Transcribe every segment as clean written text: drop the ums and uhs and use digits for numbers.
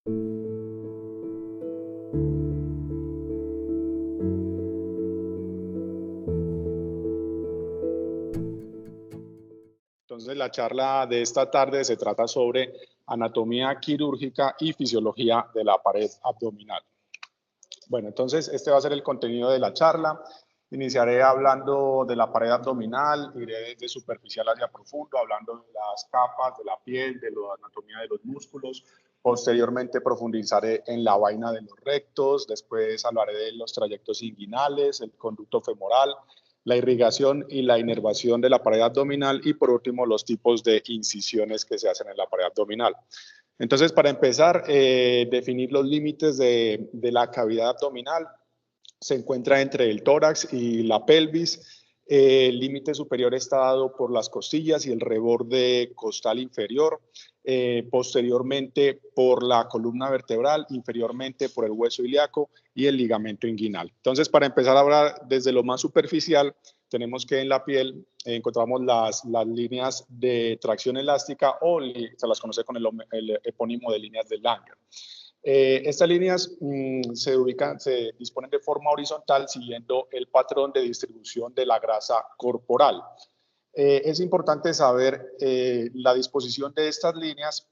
Entonces, la charla de esta tarde se trata sobre anatomía quirúrgica y fisiología de la pared abdominal. Bueno, entonces este va a ser el contenido de la charla. Iniciaré hablando de la pared abdominal, iré desde superficial hacia profundo, hablando de las capas, de la piel, de la anatomía de los músculos. Posteriormente profundizaré en la vaina de los rectos, después hablaré de los trayectos inguinales, el conducto femoral, la irrigación y la inervación de la pared abdominal y por último los tipos de incisiones que se hacen en la pared abdominal. Entonces, para empezar, definir los límites de la cavidad abdominal. Se encuentra entre el tórax y la pelvis. El límite superior está dado por las costillas y el reborde costal inferior. Posteriormente por la columna vertebral, inferiormente por el hueso ilíaco y el ligamento inguinal. Entonces, para empezar a hablar desde lo más superficial, tenemos que en la piel encontramos las líneas de tracción elástica o se las conoce con el epónimo de líneas de Langer. Estas líneas se disponen de forma horizontal siguiendo el patrón de distribución de la grasa corporal. Es importante saber la disposición de estas líneas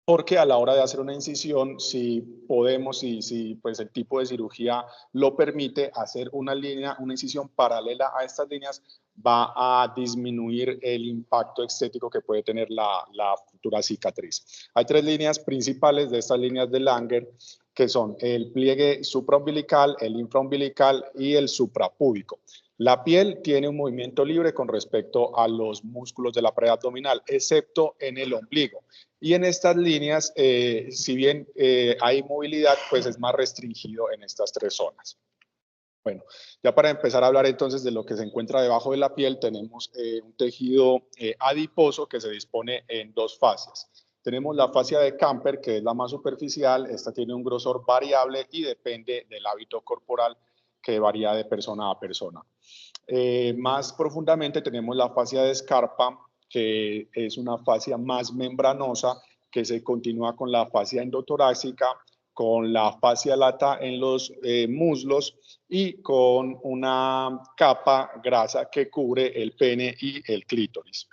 porque a la hora de hacer una incisión, si podemos, si pues el tipo de cirugía lo permite, hacer una incisión paralela a estas líneas va a disminuir el impacto estético que puede tener la futura cicatriz. Hay tres líneas principales de estas líneas de Langer, que son el pliegue supraumbilical, el infraumbilical y el suprapúbico. La piel tiene un movimiento libre con respecto a los músculos de la pared abdominal, excepto en el ombligo. Y en estas líneas, si bien hay movilidad, pues es más restringido en estas tres zonas. Bueno, ya para empezar a hablar entonces de lo que se encuentra debajo de la piel, tenemos un tejido adiposo que se dispone en dos fases. Tenemos la fascia de Camper, que es la más superficial. Esta tiene un grosor variable y depende del hábito corporal que varía de persona a persona. Más profundamente tenemos la fascia de Scarpa, que es una fascia más membranosa que se continúa con la fascia endotorácica, con la fascia lata en los muslos y con una capa grasa que cubre el pene y el clítoris.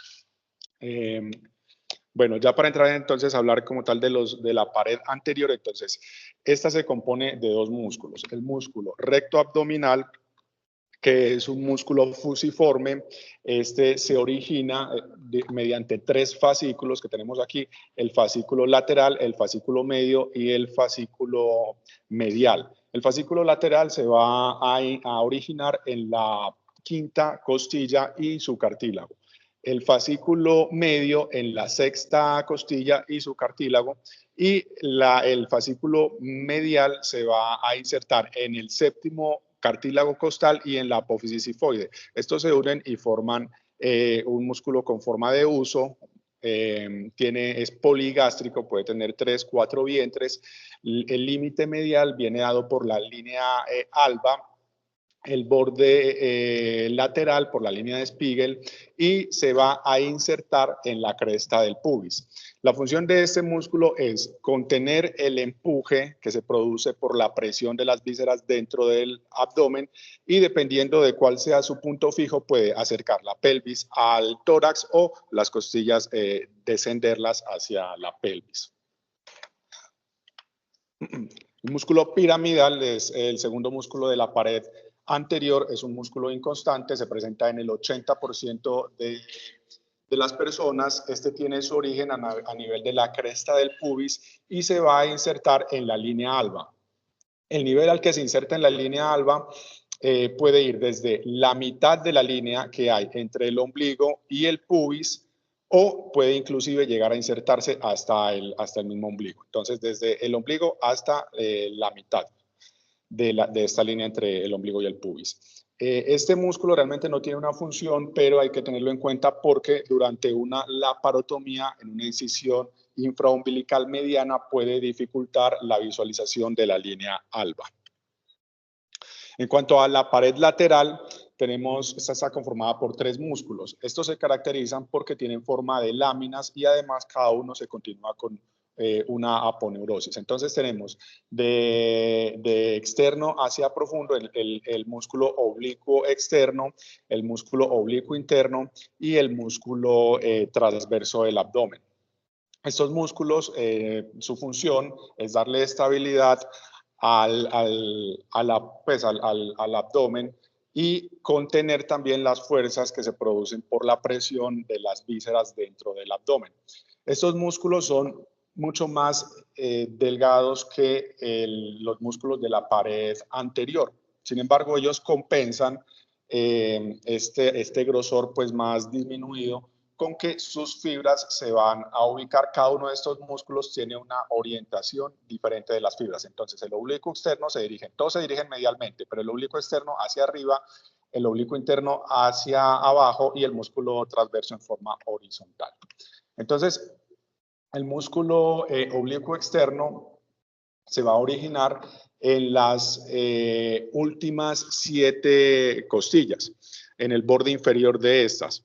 Bueno, ya para entrar entonces a hablar como tal de la pared anterior, entonces, esta se compone de dos músculos, el músculo recto abdominal, que es un músculo fusiforme. Este se origina mediante tres fascículos que tenemos aquí, el fascículo lateral, el fascículo medio y el fascículo medial. El fascículo lateral se va a originar en la quinta costilla y su cartílago. El fascículo medio en la sexta costilla y su cartílago, y el fascículo medial se va a insertar en el séptimo cartílago costal y en la apófisis sifoide. Estos se unen y forman un músculo con forma de uso. Es poligástrico, puede tener 3, 4 vientres. El límite medial viene dado por la línea alba, el borde lateral por la línea de Spiegel y se va a insertar en la cresta del pubis. La función de este músculo es contener el empuje que se produce por la presión de las vísceras dentro del abdomen y dependiendo de cuál sea su punto fijo puede acercar la pelvis al tórax o las costillas descenderlas hacia la pelvis. El músculo piramidal es el segundo músculo de la pared anterior, es un músculo inconstante, se presenta en el 80% de las personas. Este tiene su origen a nivel de la cresta del pubis y se va a insertar en la línea alba. El nivel al que se inserta en la línea alba puede ir desde la mitad de la línea que hay entre el ombligo y el pubis, o puede inclusive llegar a insertarse hasta el mismo ombligo. Entonces, desde el ombligo hasta la mitad de esta línea entre el ombligo y el pubis. Este músculo realmente no tiene una función, pero hay que tenerlo en cuenta porque durante una laparotomía en una incisión infraumbilical mediana puede dificultar la visualización de la línea alba. En cuanto a la pared lateral, esta está conformada por tres músculos. Estos se caracterizan porque tienen forma de láminas y además cada uno se continúa con una aponeurosis. Entonces tenemos de externo hacia profundo el músculo oblicuo externo, el músculo oblicuo interno y el músculo transverso del abdomen. Estos músculos, su función es darle estabilidad al abdomen y contener también las fuerzas que se producen por la presión de las vísceras dentro del abdomen. Estos músculos son mucho más delgados que los músculos de la pared anterior. Sin embargo, ellos compensan este grosor pues más disminuido con que sus fibras se van a ubicar. Cada uno de estos músculos tiene una orientación diferente de las fibras. Entonces, el oblicuo externo todos se dirigen medialmente, pero el oblicuo externo hacia arriba, el oblicuo interno hacia abajo y el músculo transverso en forma horizontal. Entonces, el músculo oblicuo externo se va a originar en las últimas 7 costillas, en el borde inferior de estas.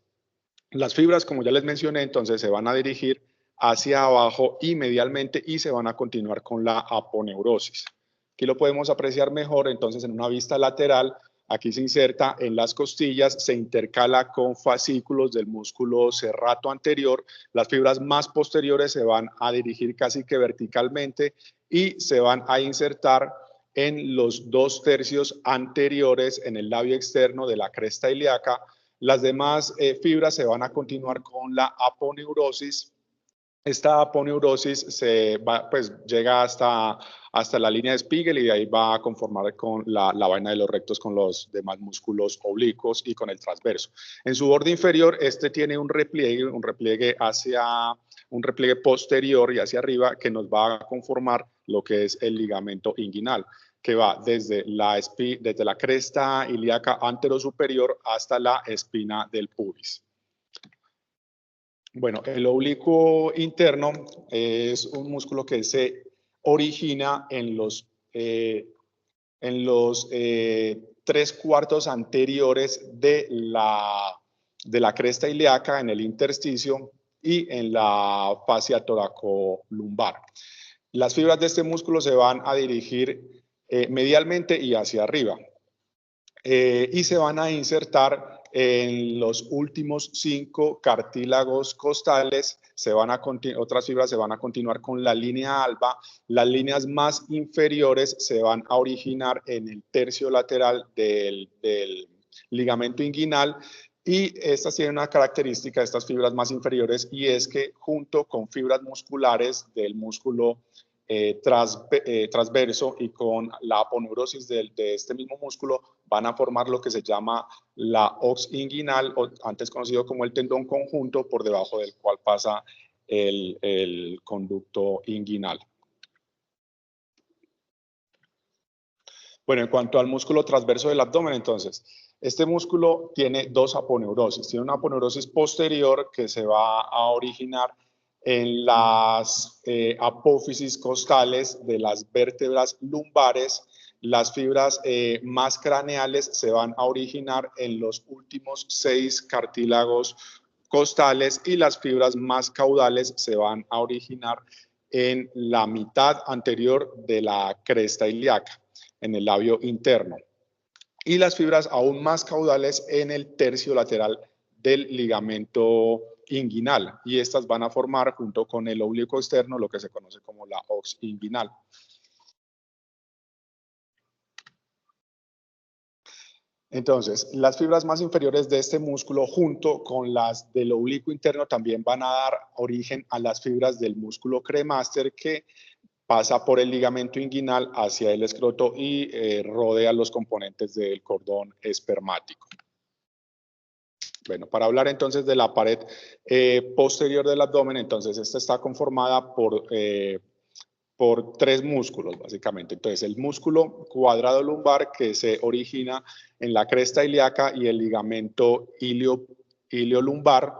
Las fibras, como ya les mencioné, entonces se van a dirigir hacia abajo y medialmente y se van a continuar con la aponeurosis. Aquí lo podemos apreciar mejor, entonces en una vista lateral, aquí se inserta en las costillas, se intercala con fascículos del músculo serrato anterior. Las fibras más posteriores se van a dirigir casi que verticalmente y se van a insertar en los 2/3 anteriores en el labio externo de la cresta ilíaca. Las demás fibras se van a continuar con la aponeurosis. Esta aponeurosis llega hasta la línea de Spiegel y de ahí va a conformar con la vaina de los rectos con los demás músculos oblicuos y con el transverso. En su borde inferior, este tiene un repliegue posterior y hacia arriba que nos va a conformar lo que es el ligamento inguinal, que va desde la cresta ilíaca anterosuperior hasta la espina del pubis. Bueno, el oblicuo interno es un músculo que se origina en los 3/4 anteriores de la cresta ilíaca, en el intersticio y en la fascia toracolumbar. Las fibras de este músculo se van a dirigir medialmente y hacia arriba y se van a insertar en los últimos 5 cartílagos costales. Otras fibras se van a continuar con la línea alba. Las líneas más inferiores se van a originar en el tercio lateral del ligamento inguinal. Y estas tienen una característica, estas fibras más inferiores, y es que junto con fibras musculares del músculo transverso y con la aponeurosis de este mismo músculo van a formar lo que se llama la os inguinal, o antes conocido como el tendón conjunto, por debajo del cual pasa el conducto inguinal. Bueno, en cuanto al músculo transverso del abdomen, entonces, este músculo tiene 2 aponeurosis. Tiene una aponeurosis posterior que se va a originar en las apófisis costales de las vértebras lumbares. Las fibras más craneales se van a originar en los últimos 6 cartílagos costales y las fibras más caudales se van a originar en la mitad anterior de la cresta ilíaca, en el labio interno, y las fibras aún más caudales en el tercio lateral del ligamento inguinal, y estas van a formar junto con el oblicuo externo lo que se conoce como la os inguinal. Entonces, las fibras más inferiores de este músculo junto con las del oblicuo interno también van a dar origen a las fibras del músculo cremaster, que pasa por el ligamento inguinal hacia el escroto y rodea los componentes del cordón espermático. Bueno, para hablar entonces de la pared posterior del abdomen, entonces esta está conformada por 3 músculos, básicamente. Entonces, el músculo cuadrado lumbar, que se origina en la cresta ilíaca, y el ligamento iliolumbar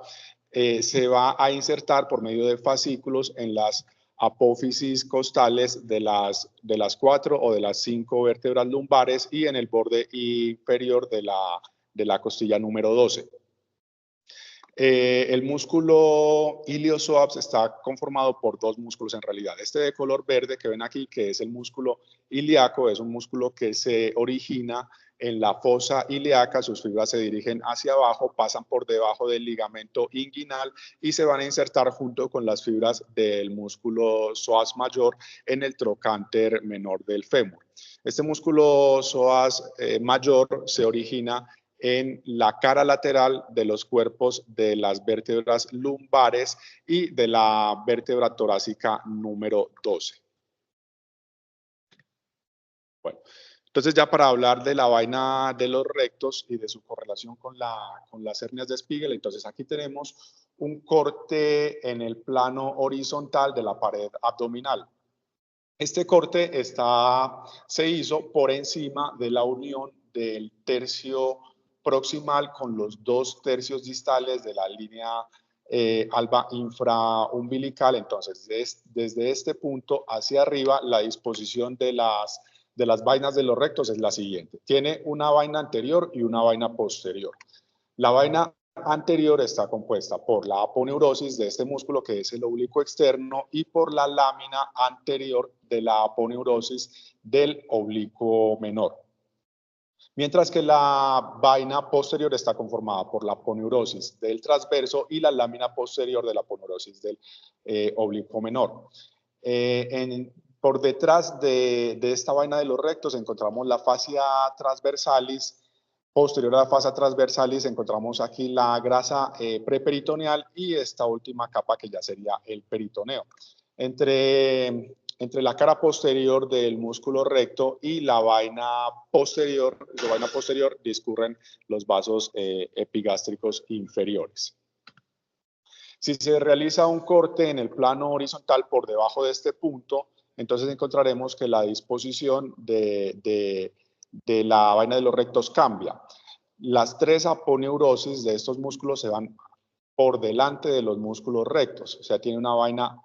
se va a insertar por medio de fascículos en las apófisis costales de las 4 o de las 5 vértebras lumbares y en el borde inferior de la costilla número 12. El músculo iliosoas está conformado por dos músculos en realidad. Este de color verde que ven aquí, que es el músculo ilíaco, es un músculo que se origina en la fosa ilíaca, sus fibras se dirigen hacia abajo, pasan por debajo del ligamento inguinal y se van a insertar junto con las fibras del músculo psoas mayor en el trocánter menor del fémur. Este músculo psoas mayor se origina en la cara lateral de los cuerpos de las vértebras lumbares y de la vértebra torácica número 12. Bueno, entonces ya para hablar de la vaina de los rectos y de su correlación con las hernias de Spiegel, entonces aquí tenemos un corte en el plano horizontal de la pared abdominal. Este corte se hizo por encima de la unión del tercio proximal con los 2 tercios distales de la línea alba infraumbilical. Entonces, desde este punto hacia arriba, la disposición de las vainas de los rectos es la siguiente. Tiene una vaina anterior y una vaina posterior. La vaina anterior está compuesta por la aponeurosis de este músculo que es el oblicuo externo y por la lámina anterior de la aponeurosis del oblicuo menor. Mientras que la vaina posterior está conformada por la aponeurosis del transverso y la lámina posterior de la aponeurosis del oblicuo menor. Por detrás de esta vaina de los rectos encontramos la fascia transversalis. Posterior a la fascia transversalis encontramos aquí la grasa preperitoneal y esta última capa que ya sería el peritoneo. Entre la cara posterior del músculo recto y la vaina posterior discurren los vasos epigástricos inferiores. Si se realiza un corte en el plano horizontal por debajo de este punto, entonces encontraremos que la disposición de la vaina de los rectos cambia. Las 3 aponeurosis de estos músculos se van por delante de los músculos rectos, o sea, tiene una vaina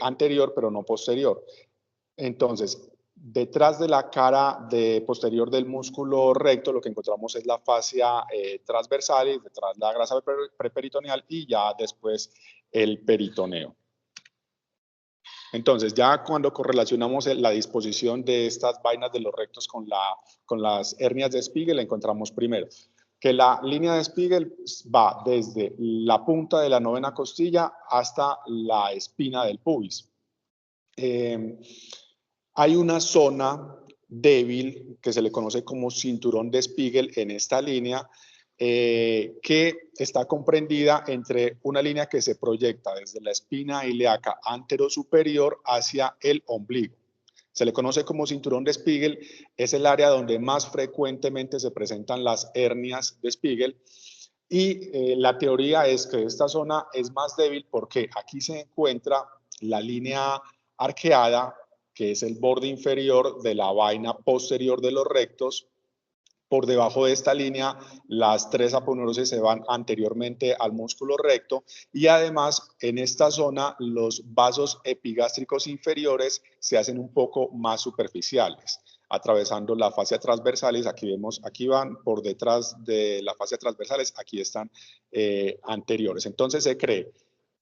anterior pero no posterior. Entonces, detrás de la cara posterior del músculo recto, lo que encontramos es la fascia transversalis, detrás la grasa preperitoneal y ya después el peritoneo. Entonces, ya cuando correlacionamos la disposición de estas vainas de los rectos con las hernias de Spiegel, encontramos primero que la línea de Spiegel va desde la punta de la 9ª costilla hasta la espina del pubis. Hay una zona débil que se le conoce como cinturón de Spiegel en esta línea, que está comprendida entre una línea que se proyecta desde la espina ilíaca anterosuperior hacia el ombligo. Se le conoce como cinturón de Spiegel, es el área donde más frecuentemente se presentan las hernias de Spiegel y la teoría es que esta zona es más débil porque aquí se encuentra la línea arqueada, que es el borde inferior de la vaina posterior de los rectos. Por debajo de esta línea, las 3 aponeurosis se van anteriormente al músculo recto y además en esta zona los vasos epigástricos inferiores se hacen un poco más superficiales, atravesando la fascia transversalis. Aquí van por detrás de la fascia transversales, aquí están anteriores. Entonces se cree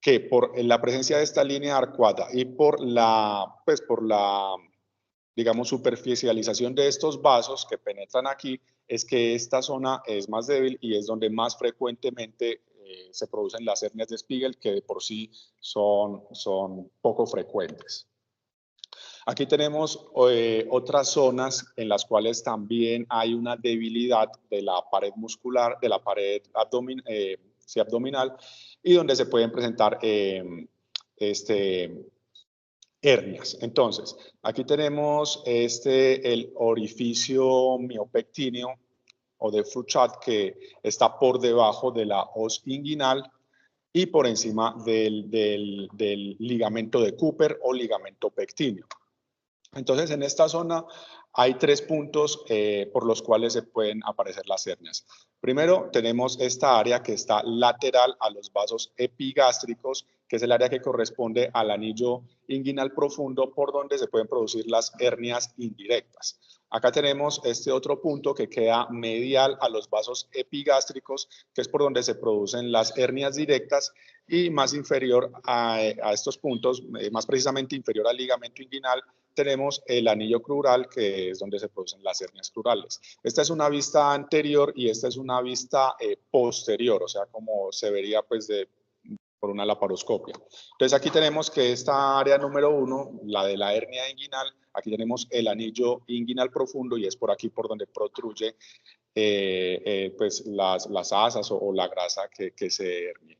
que por la presencia de esta línea arcuata y por la digamos, superficialización de estos vasos que penetran aquí, es que esta zona es más débil y es donde más frecuentemente se producen las hernias de Spiegel, que de por sí son poco frecuentes. Aquí tenemos otras zonas en las cuales también hay una debilidad de la pared muscular, de la pared abdominal, y donde se pueden presentar hernias. Entonces, aquí tenemos el orificio miopectíneo o de Fouchard que está por debajo de la hoz inguinal y por encima del ligamento de Cooper o ligamento pectíneo. Entonces, en esta zona hay 3 puntos por los cuales se pueden aparecer las hernias. Primero, tenemos esta área que está lateral a los vasos epigástricos que es el área que corresponde al anillo inguinal profundo, por donde se pueden producir las hernias indirectas. Acá tenemos este otro punto que queda medial a los vasos epigástricos, que es por donde se producen las hernias directas, y más inferior a estos puntos, más precisamente inferior al ligamento inguinal, tenemos el anillo crural, que es donde se producen las hernias crurales. Esta es una vista anterior y esta es una vista posterior, o sea, como se vería pues por una laparoscopia. Entonces aquí tenemos que esta área número 1, la de la hernia inguinal, aquí tenemos el anillo inguinal profundo y es por aquí por donde protruye pues las asas o la grasa que se hernia.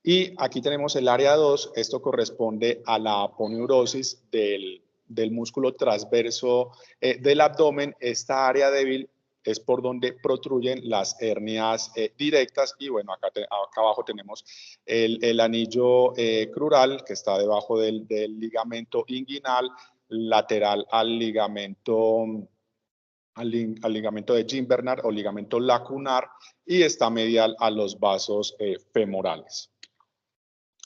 Y aquí tenemos el área 2, esto corresponde a la aponeurosis del músculo transverso del abdomen. Esta área débil es por donde protruyen las hernias directas, y bueno, acá abajo tenemos el anillo crural, que está debajo del ligamento inguinal, lateral al ligamento de Gimbernard o ligamento lacunar, y está medial a los vasos femorales.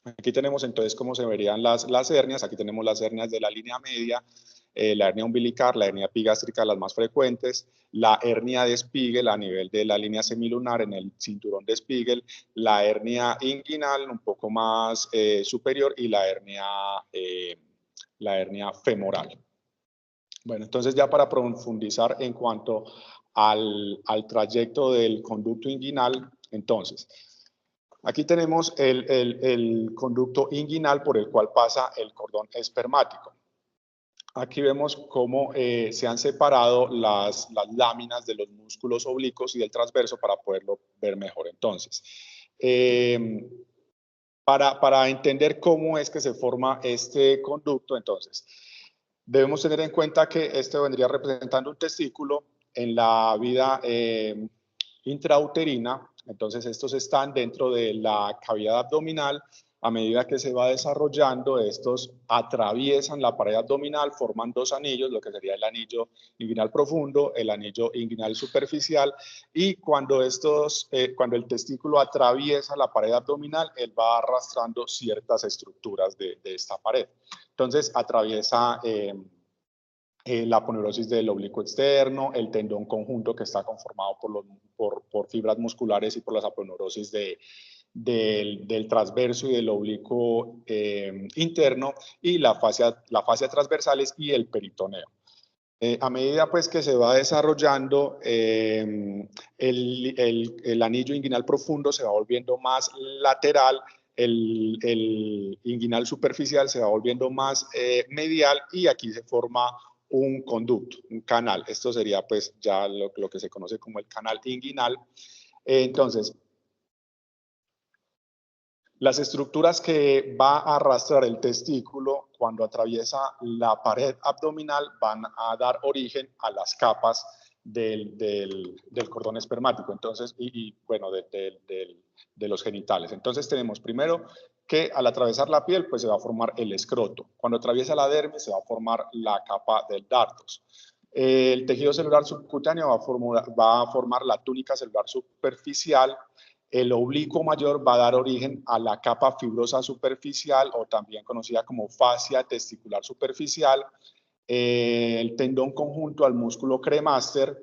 Aquí tenemos entonces cómo se verían las hernias. Aquí tenemos las hernias de la línea media, la hernia umbilical, la hernia epigástrica, las más frecuentes, la hernia de Spiegel a nivel de la línea semilunar en el cinturón de Spiegel, la hernia inguinal un poco más superior, y la hernia femoral. Bueno, entonces ya para profundizar en cuanto al trayecto del conducto inguinal, entonces, aquí tenemos el conducto inguinal por el cual pasa el cordón espermático. Aquí vemos cómo se han separado las láminas de los músculos oblicuos y del transverso para poderlo ver mejor. Entonces, para entender cómo es que se forma este conducto, entonces, debemos tener en cuenta que este vendría representando un testículo en la vida intrauterina. Entonces estos están dentro de la cavidad abdominal. A medida que se va desarrollando, estos atraviesan la pared abdominal, forman dos anillos, lo que sería el anillo inguinal profundo, el anillo inguinal superficial, y cuando el testículo atraviesa la pared abdominal, él va arrastrando ciertas estructuras de esta pared. Entonces atraviesa la aponeurosis del oblicuo externo, el tendón conjunto, que está conformado por fibras musculares, y por las aponeurosis del transverso y del oblicuo interno, y la fascia transversales y el peritoneo. A medida pues que se va desarrollando, el anillo inguinal profundo se va volviendo más lateral, el inguinal superficial se va volviendo más medial, y aquí se forma un conducto, un canal. Esto sería pues ya lo que se conoce como el canal inguinal. Entonces, las estructuras que va a arrastrar el testículo cuando atraviesa la pared abdominal van a dar origen a las capas del cordón espermático, entonces, bueno, de los genitales. Entonces tenemos primero que al atravesar la piel, pues se va a formar el escroto. Cuando atraviesa la dermis, se va a formar la capa del dardos. El tejido celular subcutáneo va a formar la túnica celular superficial. El oblicuo mayor va a dar origen a la capa fibrosa superficial, o también conocida como fascia testicular superficial. El tendón conjunto al músculo cremaster.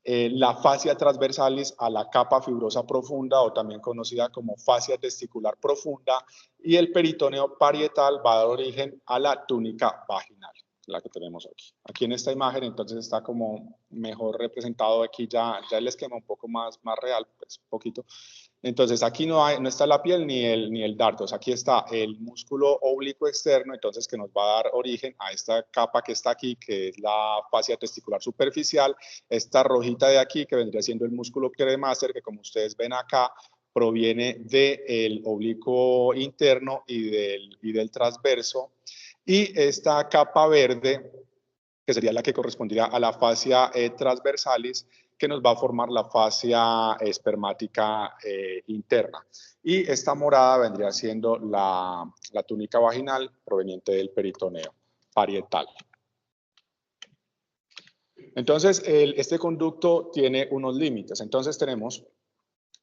La fascia transversalis a la capa fibrosa profunda, o también conocida como fascia testicular profunda, y el peritoneo parietal va a dar origen a la túnica vaginal, la que tenemos aquí. Aquí en esta imagen entonces está como mejor representado. Aquí ya el esquema un poco más real, pues un poquito. Entonces aquí no está la piel ni el dardos, aquí está el músculo oblicuo externo, entonces, que nos va a dar origen a esta capa que está aquí, que es la fascia testicular superficial. Esta rojita de aquí, que vendría siendo el músculo cremaster, que como ustedes ven acá, proviene del oblicuo interno y del transverso. Y esta capa verde, que sería la que correspondería a la fascia transversalis, que nos va a formar la fascia espermática interna. Y esta morada vendría siendo la túnica vaginal proveniente del peritoneo parietal. Entonces, este conducto tiene unos límites. Entonces tenemos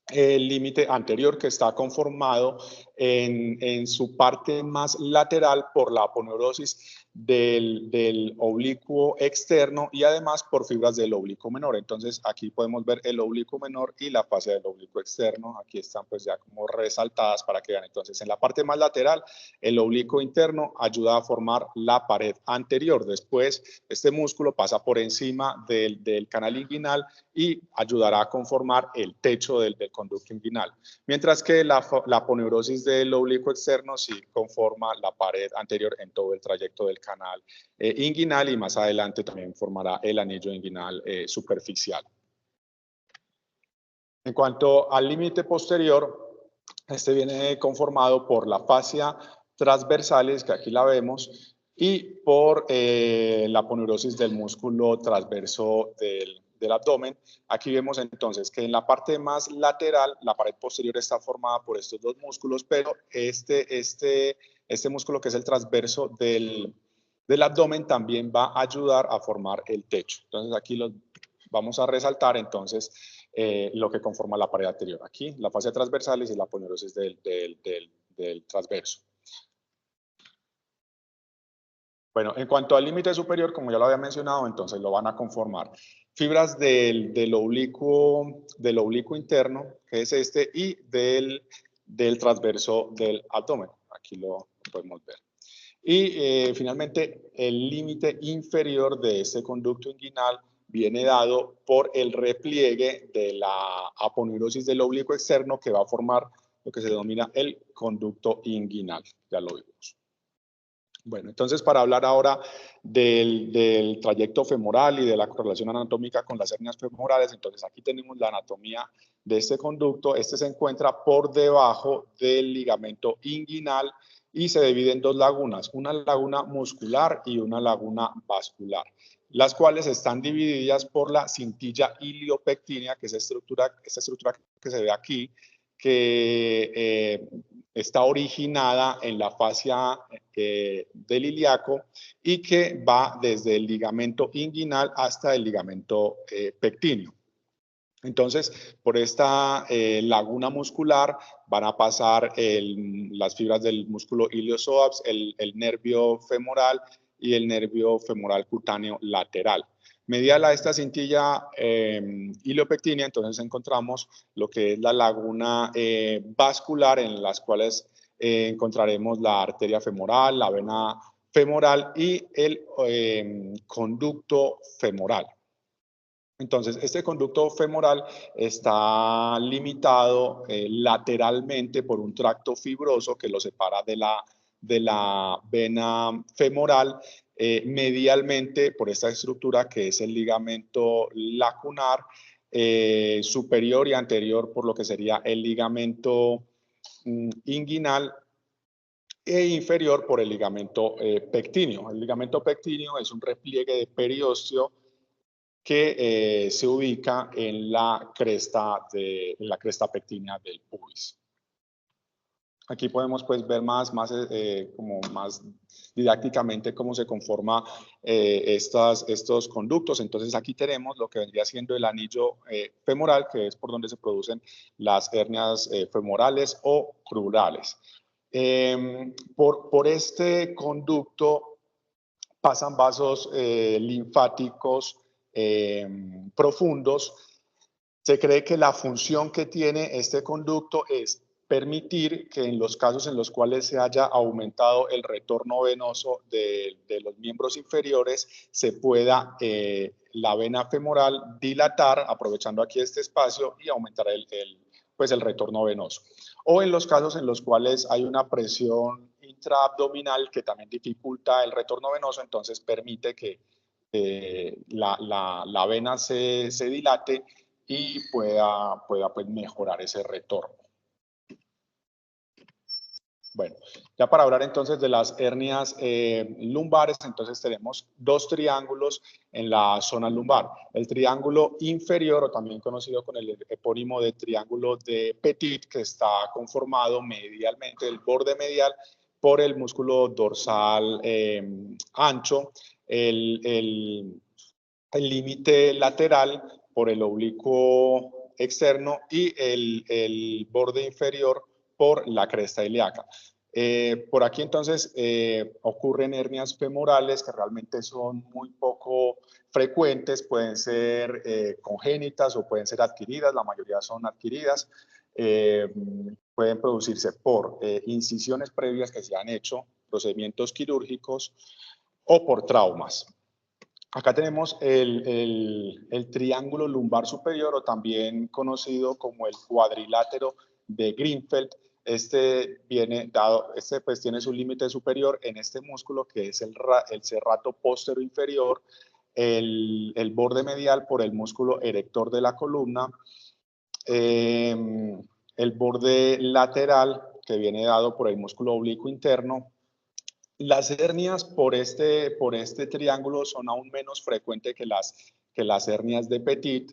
el límite anterior, que está conformado en su parte más lateral por la aponeurosis del oblicuo externo y además por fibras del oblicuo menor. Entonces aquí podemos ver el oblicuo menor y la fascia del oblicuo externo. Aquí están pues ya como resaltadas para que vean. Entonces en la parte más lateral el oblicuo interno ayuda a formar la pared anterior. Después este músculo pasa por encima del canal inguinal y ayudará a conformar el techo del conducto inguinal. Mientras que la aponeurosis del oblicuo externo sí conforma la pared anterior en todo el trayecto del canal inguinal y más adelante también formará el anillo inguinal superficial. En cuanto al límite posterior, este viene conformado por la fascia transversalis, que aquí la vemos, y por la aponeurosis del músculo transverso del abdomen. Aquí vemos entonces que en la parte más lateral, la pared posterior está formada por estos dos músculos, pero este músculo que es el transverso del abdomen también va a ayudar a formar el techo. Entonces aquí lo vamos a resaltar entonces lo que conforma la pared anterior. Aquí la fascia transversalis y la aponeurosis del transverso. Bueno, en cuanto al límite superior, como ya lo había mencionado, entonces lo van a conformar fibras del oblicuo interno, que es este, y del transverso del abdomen. Aquí lo podemos ver. Y finalmente, el límite inferior de este conducto inguinal viene dado por el repliegue de la aponeurosis del oblicuo externo que va a formar lo que se denomina el conducto inguinal. Ya lo vimos. Bueno, entonces para hablar ahora del trayecto femoral y de la correlación anatómica con las hernias femorales, entonces aquí tenemos la anatomía de este conducto. Este se encuentra por debajo del ligamento inguinal y se divide en dos lagunas, una laguna muscular y una laguna vascular, las cuales están divididas por la cintilla iliopectínea, que es esta estructura que se ve aquí, que está originada en la fascia del ilíaco y que va desde el ligamento inguinal hasta el ligamento pectíneo. Entonces, por esta laguna muscular van a pasar las fibras del músculo iliosoas, el nervio femoral y el nervio femoral cutáneo lateral. Medial a esta cintilla iliopectínea, entonces encontramos lo que es la laguna vascular, en las cuales encontraremos la arteria femoral, la vena femoral y el conducto femoral. Entonces, este conducto femoral está limitado lateralmente por un tracto fibroso que lo separa de la vena femoral, medialmente por esta estructura que es el ligamento lacunar, superior y anterior por lo que sería el ligamento inguinal, e inferior por el ligamento pectíneo. El ligamento pectíneo es un repliegue de periósteo que se ubica en la cresta pectínea del pubis. Aquí podemos pues ver como más didácticamente cómo se conforma estos conductos. Entonces aquí tenemos lo que vendría siendo el anillo femoral, que es por donde se producen las hernias femorales o crurales. Por este conducto pasan vasos linfáticos profundos. Se cree que la función que tiene este conducto es permitir que en los casos en los cuales se haya aumentado el retorno venoso de los miembros inferiores, se pueda la vena femoral dilatar, aprovechando aquí este espacio, y aumentar el retorno venoso. O en los casos en los cuales hay una presión intraabdominal que también dificulta el retorno venoso, entonces permite que la vena se dilate y pueda pues mejorar ese retorno. Bueno, ya para hablar entonces de las hernias lumbares, entonces tenemos dos triángulos en la zona lumbar. El triángulo inferior, o también conocido con el epónimo de triángulo de Petit, que está conformado medialmente, el borde medial, por el músculo dorsal ancho, el límite lateral por el oblicuo externo y el borde inferior por la cresta ilíaca. Por aquí entonces ocurren hernias femorales que realmente son muy poco frecuentes, pueden ser congénitas o pueden ser adquiridas, la mayoría son adquiridas. Pueden producirse por incisiones previas que se han hecho, procedimientos quirúrgicos o por traumas. Acá tenemos el triángulo lumbar superior, o también conocido como el cuadrilátero de Greenfeld. Este pues tiene su límite superior en este músculo, que es el serrato postero inferior, el borde medial por el músculo erector de la columna, el borde lateral, que viene dado por el músculo oblicuo interno. Las hernias por este triángulo son aún menos frecuentes que las hernias de Petit.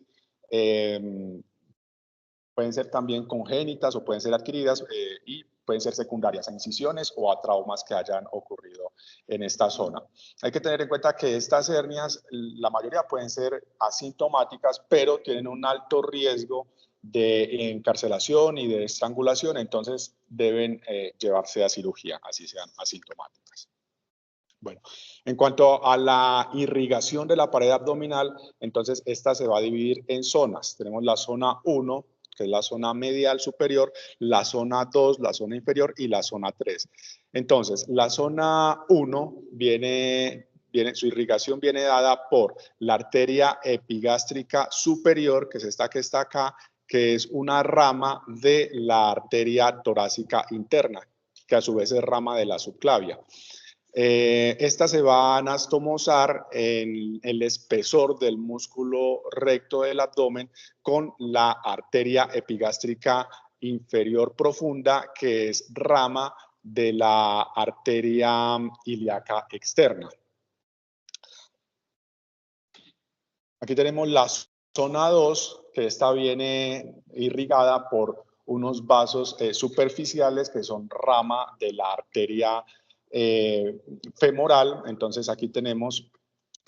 Pueden ser también congénitas o pueden ser adquiridas y pueden ser secundarias a incisiones o a traumas que hayan ocurrido en esta zona. Hay que tener en cuenta que estas hernias, la mayoría pueden ser asintomáticas, pero tienen un alto riesgo de encarcelación y de estrangulación, entonces deben llevarse a cirugía, así sean asintomáticas. Bueno, en cuanto a la irrigación de la pared abdominal, entonces esta se va a dividir en zonas. Tenemos la zona 1, que es la zona medial superior, la zona 2, la zona inferior, y la zona 3. Entonces, la zona 1 su irrigación viene dada por la arteria epigástrica superior, que es esta que está acá, que es una rama de la arteria torácica interna, que a su vez es rama de la subclavia. Estas se va a anastomosar en el espesor del músculo recto del abdomen con la arteria epigástrica inferior profunda, que es rama de la arteria ilíaca externa. Aquí tenemos la zona 2, que esta viene irrigada por unos vasos superficiales que son rama de la arteria femoral. Entonces aquí tenemos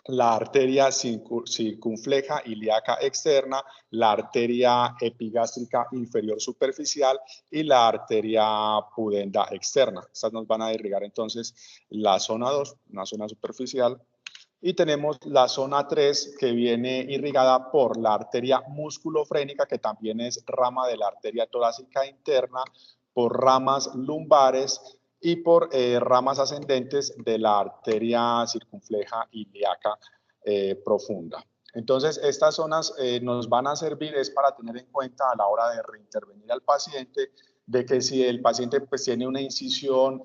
la arteria circunfleja ilíaca externa, la arteria epigástrica inferior superficial y la arteria pudenda externa. Estas nos van a irrigar entonces la zona 2, una zona superficial. Y tenemos la zona 3, que viene irrigada por la arteria musculofrénica, que también es rama de la arteria torácica interna, por ramas lumbares y por ramas ascendentes de la arteria circunfleja ilíaca profunda. Entonces, estas zonas nos van a servir es para tener en cuenta a la hora de reintervenir al paciente, de que si el paciente pues tiene una incisión,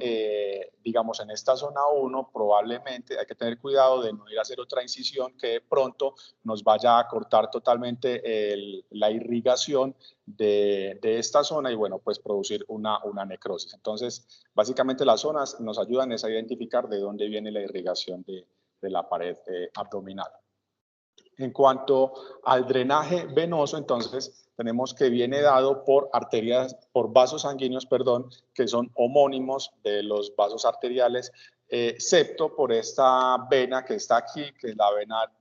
digamos, en esta zona 1, probablemente hay que tener cuidado de no ir a hacer otra incisión que de pronto nos vaya a cortar totalmente la irrigación de esta zona y, bueno, pues producir una necrosis. Entonces, básicamente las zonas nos ayudan a identificar de dónde viene la irrigación de la pared abdominal. En cuanto al drenaje venoso, entonces tenemos que viene dado por vasos sanguíneos, perdón, que son homónimos de los vasos arteriales, excepto por esta vena que está aquí, que es la vena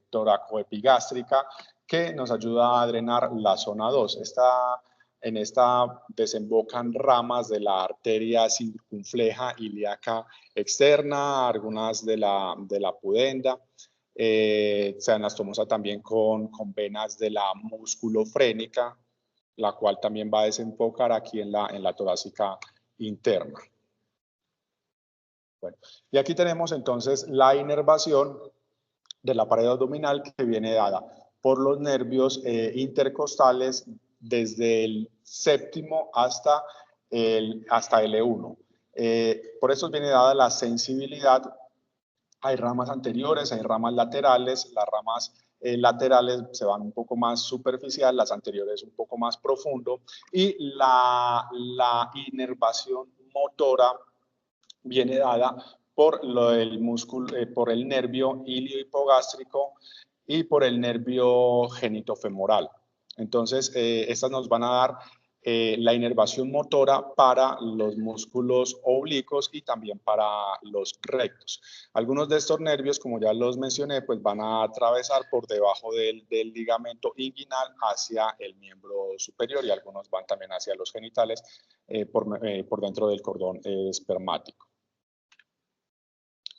toracoepigástrica, que nos ayuda a drenar la zona 2. En esta desembocan ramas de la arteria circunfleja ilíaca externa, algunas de la pudenda. Se anastomosa también con venas de la musculofrénica, la cual también va a desembocar aquí en la torácica interna. Bueno, y aquí tenemos entonces la inervación de la pared abdominal, que viene dada por los nervios intercostales desde el séptimo hasta el L1. Por eso viene dada la sensibilidad. Hay ramas anteriores, hay ramas laterales. Las ramas laterales se van un poco más superficial, las anteriores un poco más profundo, y la inervación motora viene dada por por el nervio iliohipogástrico y por el nervio genitofemoral. Entonces, estas nos van a dar la inervación motora para los músculos oblicuos y también para los rectos. Algunos de estos nervios, como ya los mencioné, pues van a atravesar por debajo del ligamento inguinal hacia el miembro superior y algunos van también hacia los genitales por dentro del cordón espermático.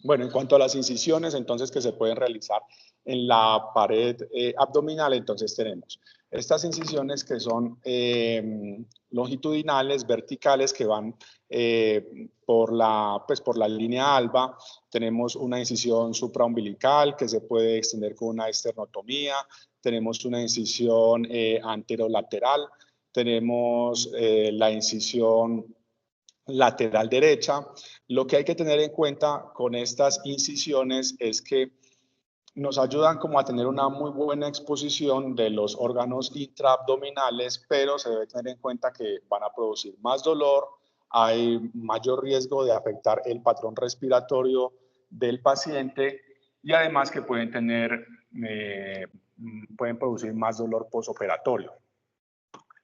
Bueno, en cuanto a las incisiones, entonces, que se pueden realizar en la pared abdominal, entonces tenemos estas incisiones que son longitudinales, verticales, que van por la línea alba. Tenemos una incisión supraumbilical que se puede extender con una esternotomía. Tenemos una incisión anterolateral. Tenemos la incisión lateral derecha. Lo que hay que tener en cuenta con estas incisiones es que nos ayudan como a tener una muy buena exposición de los órganos intraabdominales, pero se debe tener en cuenta que van a producir más dolor, hay mayor riesgo de afectar el patrón respiratorio del paciente y además que pueden producir más dolor posoperatorio.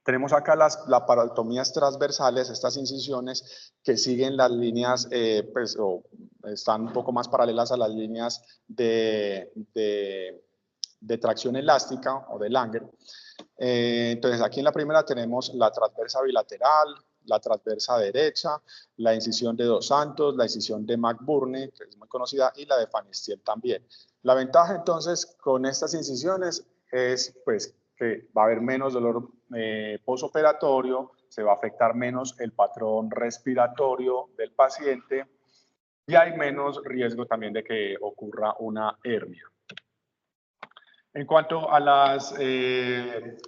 Tenemos acá las laparotomías transversales, estas incisiones que siguen las líneas, o están un poco más paralelas a las líneas de tracción elástica o de Langer. Entonces, aquí en la primera tenemos la transversa bilateral, la transversa derecha, la incisión de Dos Santos, la incisión de McBurney, que es muy conocida, y la de Panistiel también. La ventaja, entonces, con estas incisiones es, pues, que va a haber menos dolor posoperatorio, se va a afectar menos el patrón respiratorio del paciente y hay menos riesgo también de que ocurra una hernia. En cuanto a las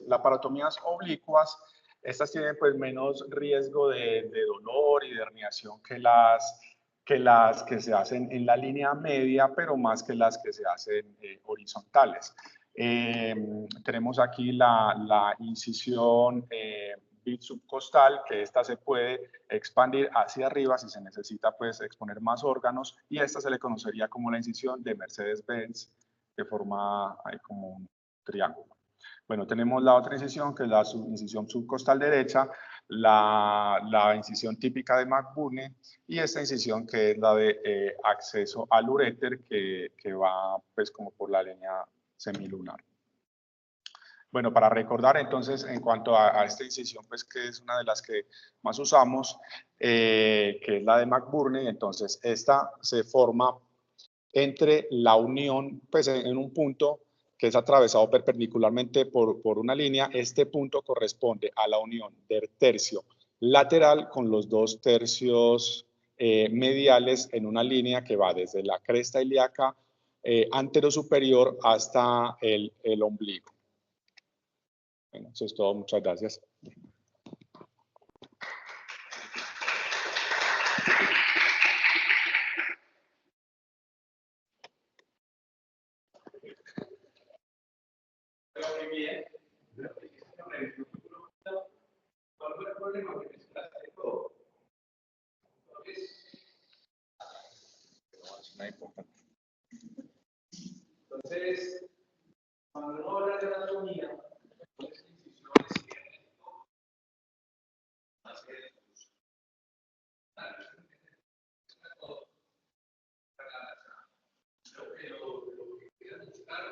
laparotomías oblicuas, estas tienen pues menos riesgo de dolor y de herniación que las que se hacen en la línea media, pero más que las que se hacen horizontales. Tenemos aquí la incisión subcostal, que esta se puede expandir hacia arriba si se necesita pues exponer más órganos, y esta se le conocería como la incisión de Mercedes-Benz, que forma ahí como un triángulo. Bueno, tenemos la otra incisión, que es la incisión subcostal derecha, la incisión típica de McBurney, y esta incisión que es la de acceso al uréter, que va pues como por la línea semilunar. Bueno, para recordar entonces en cuanto a esta incisión, pues que es una de las que más usamos, que es la de McBurney, entonces esta se forma entre la unión, pues en un punto que es atravesado perpendicularmente por una línea. Este punto corresponde a la unión del tercio lateral con los dos tercios mediales en una línea que va desde la cresta ilíaca anterosuperior hasta el ombligo. Bueno, eso es todo. Muchas gracias. Muy bien. ¿Cuál fue el problema que mezclaste todo? Entonces, cuando uno habla de anatomía, entonces incisiones más que lo que quieran buscar,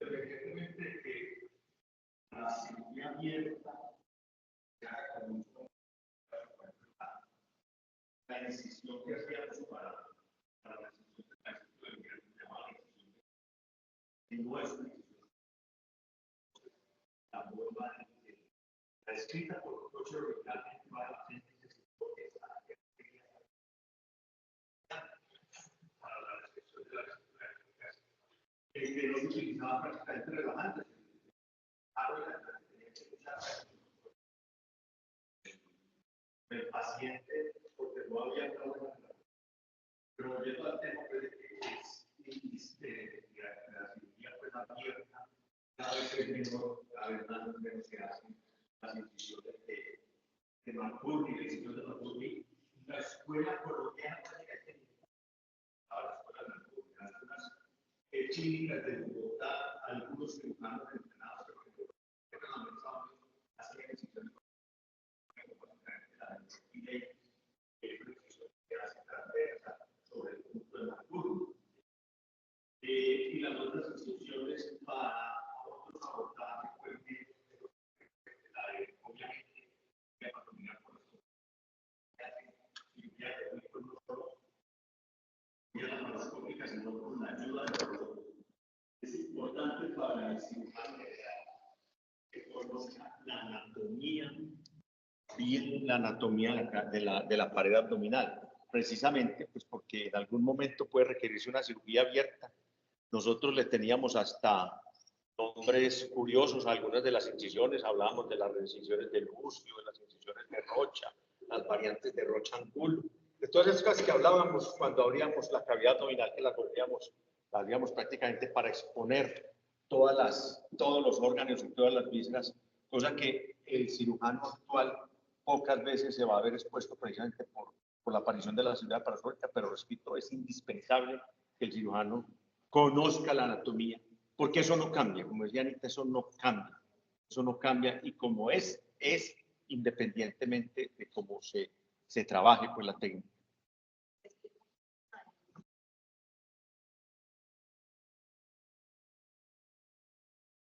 evidentemente que la cirugía abierta se haga con un la incisión que hacíamos para la incisión de tránsito del que se llamaba la incisión de nuestra incisión. La bomba la escrita por coche originalmente va a la gente que se toque para la recepción de la escritura. Que no se utilizaba prácticamente relajante. El paciente, porque no había problema. Pero volviendo al tema de que la cirugía pues abierta, cada vez es menor, cada vez menos se hacen las incisiones de Marconi, la incisión de Marconi. La escuela colombiana prácticamente a la escuela de Marconi, algunas clínicas de Bogotá, algunos cirujanos entrenados que hacen incisiones sobre el punto de Marconi. Y las otras instrucciones para otros abordajes, pues, la de, obviamente, la anatomía por eso, cirugía de único no solo, y a la laparoscópica, sino con la ayuda de los. Es importante para el cirujano que conozca la anatomía, bien la anatomía de la pared abdominal, precisamente pues porque en algún momento puede requerirse una cirugía abierta. Nosotros le teníamos hasta nombres curiosos a algunas de las incisiones, hablábamos de las incisiones del Bucio, de las incisiones de Rocha, las variantes de Rocha-Angulo, de todas esas cosas que hablábamos cuando abríamos la cavidad abdominal, que las abríamos prácticamente para exponer todos los órganos y todas las vísceras, cosa que el cirujano actual pocas veces se va a ver expuesto precisamente por la aparición de la cirugía laparoscópica, pero repito, es indispensable que el cirujano conozca la anatomía, porque eso no cambia, como decía Anita, eso no cambia y como es independientemente de cómo se trabaje pues la técnica.